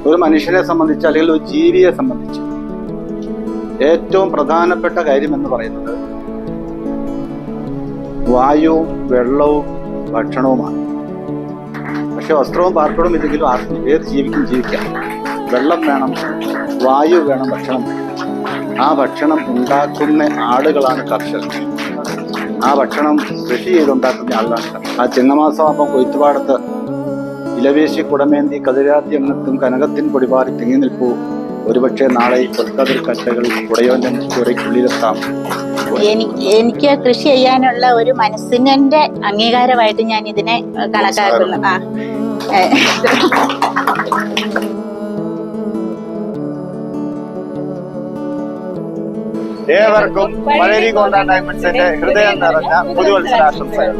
ഒരു മനുഷ്യനെ സംബന്ധിച്ച് അല്ലെങ്കിൽ ഒരു ജീവിയെ സംബന്ധിച്ച് ഏറ്റവും പ്രധാനപ്പെട്ട കാര്യം എന്ന് പറയുന്നത് വായുവും വെള്ളവും ഭക്ഷണവുമാണ്. പക്ഷെ വസ്ത്രവും പാർപ്പിടവും ഇല്ലെങ്കിലും ആർക്കും ഏത് ജീവിക്കും ജീവിക്കാം. വെള്ളം വേണം, വായു വേണം, ഭക്ഷണം വേണം. ആ ഭക്ഷണം ഉണ്ടാക്കുന്ന ആളുകളാണ് കർഷകർ. ആ ഭക്ഷണം കൃഷി ചെയ്തുണ്ടാക്കുന്ന ആളുകളാണ് കർഷകർ. ആ ചിങ്ങമാസമാകുമ്പോൾ കൊയ്ത്തുപാടത്ത് ഇലവേശി കുടമേന്തി കതിരാത്തി അംഗത്തും കനകത്തിൻ പൊടിപാറി തിങ്ങി നിൽപ്പൂ. ഒരുപക്ഷെ നാളെ കൊൽക്കതിർ കറ്റകൾ കുടയോന്റെ കുടയ്ക്കുള്ളിലെത്താം. എനിക്ക് കൃഷി ചെയ്യാനുള്ള ഒരു മനസ്സിന്റെ അംഗീകാരമായിട്ട് ഞാൻ ഇതിനെ കണക്കാക്കുന്നു. ഏവർക്കും മലരി ഗോൾഡ് ആൻഡ് ഡയമണ്ട്സിന്റെ ഹൃദയം നിറഞ്ഞ പുതുവത്സരാശംസകൾ.